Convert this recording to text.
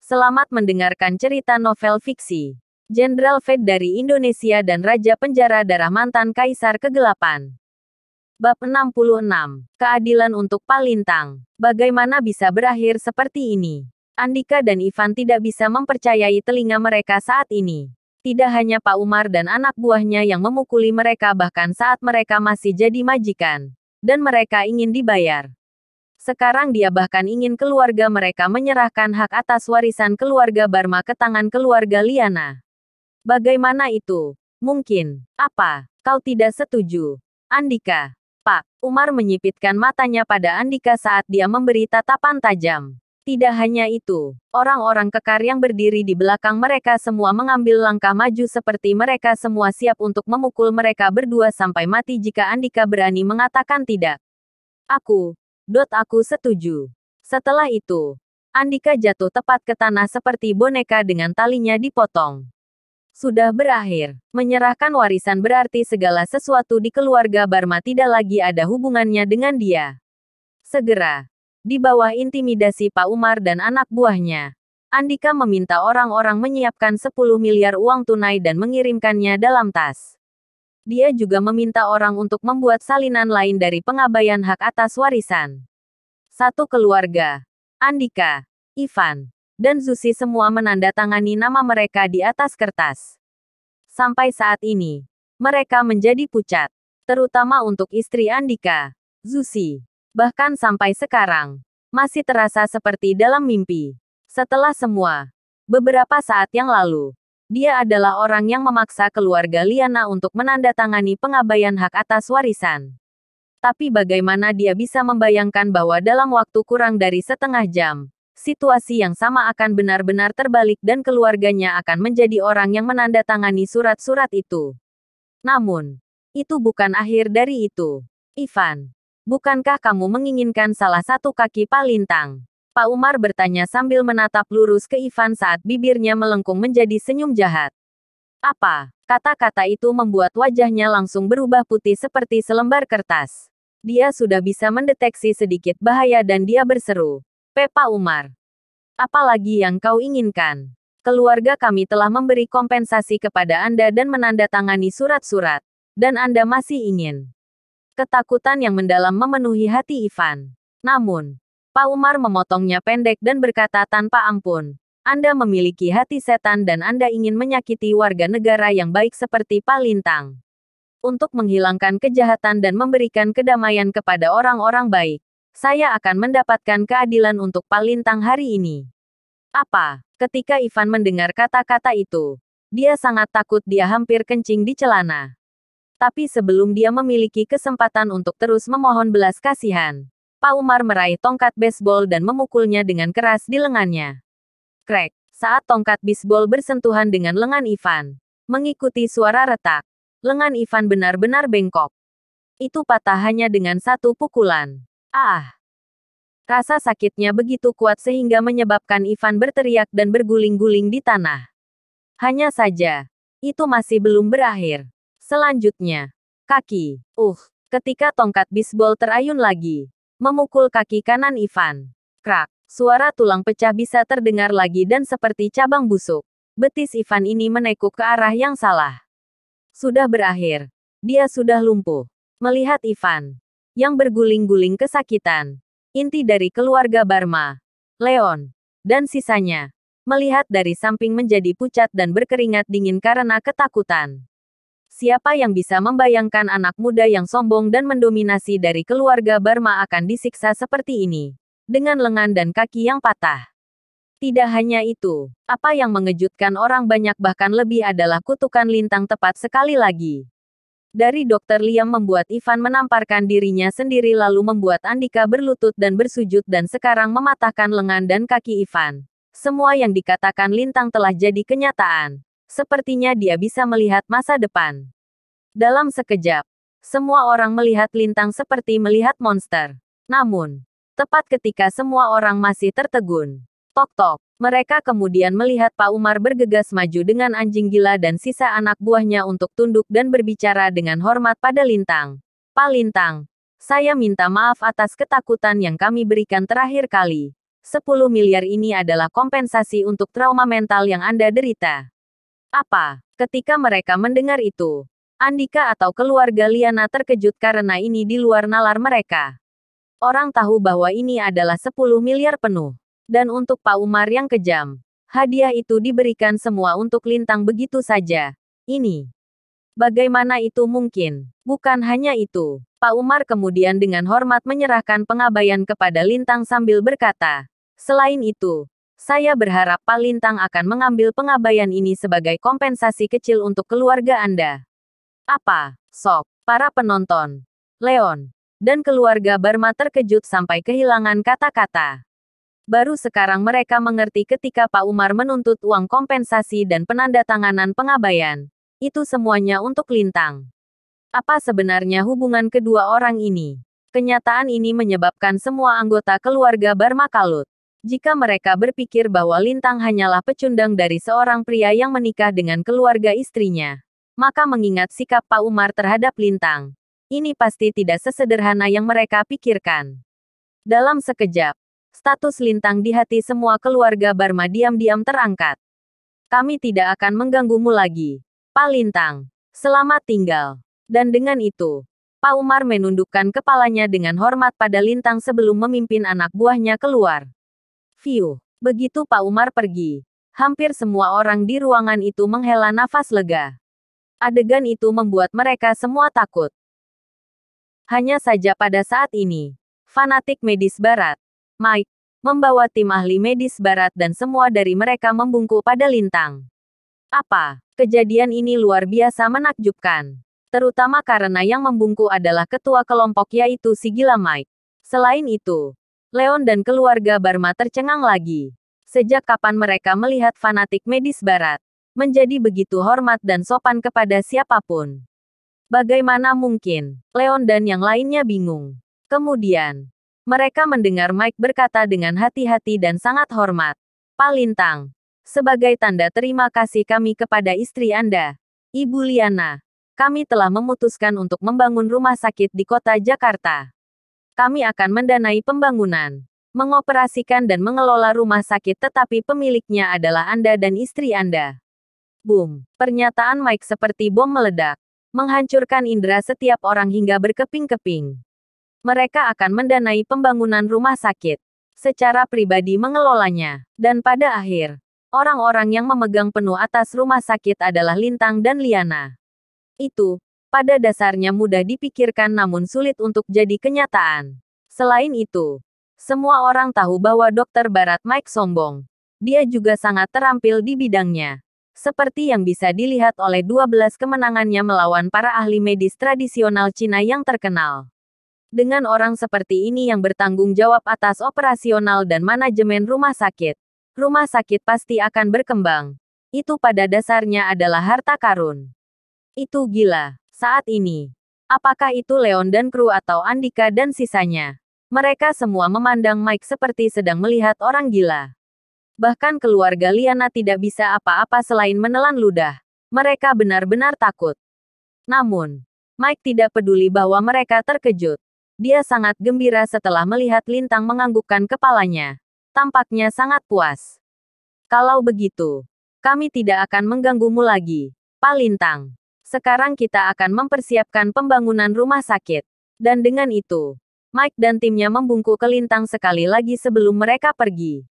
Selamat mendengarkan cerita novel fiksi. Jenderal Fed dari Indonesia dan Raja Penjara Darah Mantan Kaisar Kegelapan. Bab 66. Keadilan untuk Palintang. Bagaimana bisa berakhir seperti ini? Andika dan Ivan tidak bisa mempercayai telinga mereka saat ini. Tidak hanya Pak Umar dan anak buahnya yang memukuli mereka bahkan saat mereka masih jadi majikan. Dan mereka ingin dibayar. Sekarang dia bahkan ingin keluarga mereka menyerahkan hak atas warisan keluarga Barma ke tangan keluarga Liana. Bagaimana itu? Mungkin. Apa? Kau tidak setuju? Andika. Pak Umar menyipitkan matanya pada Andika saat dia memberi tatapan tajam. Tidak hanya itu, orang-orang kekar yang berdiri di belakang mereka semua mengambil langkah maju seperti mereka semua siap untuk memukul mereka berdua sampai mati jika Andika berani mengatakan tidak. Aku setuju. Setelah itu, Andika jatuh tepat ke tanah seperti boneka dengan talinya dipotong. Sudah berakhir. Menyerahkan warisan berarti segala sesuatu di keluarga Barma tidak lagi ada hubungannya dengan dia. Segera, di bawah intimidasi Pak Umar dan anak buahnya, Andika meminta orang-orang menyiapkan 10 miliar uang tunai dan mengirimkannya dalam tas. Dia juga meminta orang untuk membuat salinan lain dari pengabaian hak atas warisan. Satu keluarga, Andika, Ivan, dan Zusi semua menandatangani nama mereka di atas kertas. Sampai saat ini, mereka menjadi pucat, terutama untuk istri Andika, Zusi. Bahkan sampai sekarang, masih terasa seperti dalam mimpi. Setelah semua, beberapa saat yang lalu, dia adalah orang yang memaksa keluarga Liana untuk menandatangani pengabaian hak atas warisan. Tapi bagaimana dia bisa membayangkan bahwa dalam waktu kurang dari setengah jam, situasi yang sama akan benar-benar terbalik dan keluarganya akan menjadi orang yang menandatangani surat-surat itu. Namun, itu bukan akhir dari itu. Ivan, bukankah kamu menginginkan salah satu kaki Palintang? Pak Umar bertanya sambil menatap lurus ke Ivan saat bibirnya melengkung menjadi senyum jahat. Apa? Kata-kata itu membuat wajahnya langsung berubah putih seperti selembar kertas. Dia sudah bisa mendeteksi sedikit bahaya dan dia berseru, Pak Umar. Apalagi yang kau inginkan? Keluarga kami telah memberi kompensasi kepada Anda dan menandatangani surat-surat. Dan Anda masih ingin. Ketakutan yang mendalam memenuhi hati Ivan. Namun, Pak Umar memotongnya pendek dan berkata tanpa ampun, Anda memiliki hati setan dan Anda ingin menyakiti warga negara yang baik seperti Palintang. Untuk menghilangkan kejahatan dan memberikan kedamaian kepada orang-orang baik, saya akan mendapatkan keadilan untuk Palintang hari ini. Apa? Ketika Ivan mendengar kata-kata itu, dia sangat takut dia hampir kencing di celana. Tapi sebelum dia memiliki kesempatan untuk terus memohon belas kasihan, Pak Umar meraih tongkat baseball dan memukulnya dengan keras di lengannya. Krek, saat tongkat bisbol bersentuhan dengan lengan Ivan. Mengikuti suara retak, lengan Ivan benar-benar bengkok. Itu patah hanya dengan satu pukulan. Ah! Rasa sakitnya begitu kuat sehingga menyebabkan Ivan berteriak dan berguling-guling di tanah. Hanya saja, itu masih belum berakhir. Selanjutnya, kaki. Ketika tongkat bisbol terayun lagi, memukul kaki kanan Ivan. Krak, suara tulang pecah bisa terdengar lagi dan seperti cabang busuk. Betis Ivan ini menekuk ke arah yang salah. Sudah berakhir. Dia sudah lumpuh. Melihat Ivan, yang berguling-guling kesakitan. Inti dari keluarga Barma, Leon, dan sisanya. Melihat dari samping menjadi pucat dan berkeringat dingin karena ketakutan. Siapa yang bisa membayangkan anak muda yang sombong dan mendominasi dari keluarga Barma akan disiksa seperti ini, dengan lengan dan kaki yang patah. Tidak hanya itu, apa yang mengejutkan orang banyak bahkan lebih adalah kutukan lintang tepat sekali lagi. Dari Dr. Liam membuat Ivan menamparkan dirinya sendiri lalu membuat Andika berlutut dan bersujud dan sekarang mematahkan lengan dan kaki Ivan. Semua yang dikatakan lintang telah jadi kenyataan. Sepertinya dia bisa melihat masa depan. Dalam sekejap, semua orang melihat lintang seperti melihat monster. Namun, tepat ketika semua orang masih tertegun. Tok-tok, mereka kemudian melihat Pak Umar bergegas maju dengan anjing gila dan sisa anak buahnya untuk tunduk dan berbicara dengan hormat pada lintang. Pak Lintang, saya minta maaf atas ketakutan yang kami berikan terakhir kali. 10 miliar ini adalah kompensasi untuk trauma mental yang Anda derita. Apa? Ketika mereka mendengar itu, Andika atau keluarga Liana terkejut karena ini di luar nalar mereka. Orang tahu bahwa ini adalah 10 miliar penuh. Dan untuk Pak Umar yang kejam, hadiah itu diberikan semua untuk Lintang begitu saja. Ini. Bagaimana itu mungkin? Bukan hanya itu. Pak Umar kemudian dengan hormat menyerahkan pengabaian kepada Lintang sambil berkata, selain itu, saya berharap Pak Lintang akan mengambil pengabaian ini sebagai kompensasi kecil untuk keluarga Anda. Apa? Sok. Para penonton, Leon, dan keluarga Barma terkejut sampai kehilangan kata-kata. Baru sekarang mereka mengerti ketika Pak Umar menuntut uang kompensasi dan penandatanganan pengabaian. Itu semuanya untuk Lintang. Apa sebenarnya hubungan kedua orang ini? Kenyataan ini menyebabkan semua anggota keluarga Barma kalut. Jika mereka berpikir bahwa Lintang hanyalah pecundang dari seorang pria yang menikah dengan keluarga istrinya, maka mengingat sikap Pak Umar terhadap Lintang, ini pasti tidak sesederhana yang mereka pikirkan. Dalam sekejap, status Lintang di hati semua keluarga Barma diam-diam terangkat. Kami tidak akan mengganggumu lagi, Pak Lintang. Selamat tinggal. Dan dengan itu, Pak Umar menundukkan kepalanya dengan hormat pada Lintang sebelum memimpin anak buahnya keluar. Fiuh. Begitu Pak Umar pergi, hampir semua orang di ruangan itu menghela nafas lega. Adegan itu membuat mereka semua takut. Hanya saja pada saat ini, fanatik medis barat, Mike, membawa tim ahli medis barat dan semua dari mereka membungkuk pada Lintang. Apa? Kejadian ini luar biasa menakjubkan. Terutama karena yang membungkuk adalah ketua kelompok yaitu si gila Mike. Selain itu, Leon dan keluarga Barma tercengang lagi. Sejak kapan mereka melihat fanatik medis barat menjadi begitu hormat dan sopan kepada siapapun? Bagaimana mungkin? Leon dan yang lainnya bingung. Kemudian, mereka mendengar Mike berkata dengan hati-hati dan sangat hormat, Pak Lintang, sebagai tanda terima kasih kami kepada istri Anda, Ibu Liana, kami telah memutuskan untuk membangun rumah sakit di kota Jakarta. Kami akan mendanai pembangunan, mengoperasikan dan mengelola rumah sakit tetapi pemiliknya adalah Anda dan istri Anda. Boom. Pernyataan Mike seperti bom meledak, menghancurkan indera setiap orang hingga berkeping-keping. Mereka akan mendanai pembangunan rumah sakit, secara pribadi mengelolanya, dan pada akhir, orang-orang yang memegang penuh atas rumah sakit adalah Lintang dan Liana. Itu, pada dasarnya mudah dipikirkan namun sulit untuk jadi kenyataan. Selain itu, semua orang tahu bahwa Dokter Barat Mike sombong. Dia juga sangat terampil di bidangnya. Seperti yang bisa dilihat oleh 12 kemenangannya melawan para ahli medis tradisional Cina yang terkenal. Dengan orang seperti ini yang bertanggung jawab atas operasional dan manajemen rumah sakit pasti akan berkembang. Itu pada dasarnya adalah harta karun. Itu gila. Saat ini, apakah itu Leon dan kru atau Andika dan sisanya? Mereka semua memandang Mike seperti sedang melihat orang gila. Bahkan keluarga Liana tidak bisa apa-apa selain menelan ludah. Mereka benar-benar takut. Namun, Mike tidak peduli bahwa mereka terkejut. Dia sangat gembira setelah melihat Lintang menganggukkan kepalanya. Tampaknya sangat puas. Kalau begitu, kami tidak akan mengganggumu lagi, Pak Lintang. Sekarang kita akan mempersiapkan pembangunan rumah sakit. Dan dengan itu, Mike dan timnya membungkuk ke Lintang sekali lagi sebelum mereka pergi.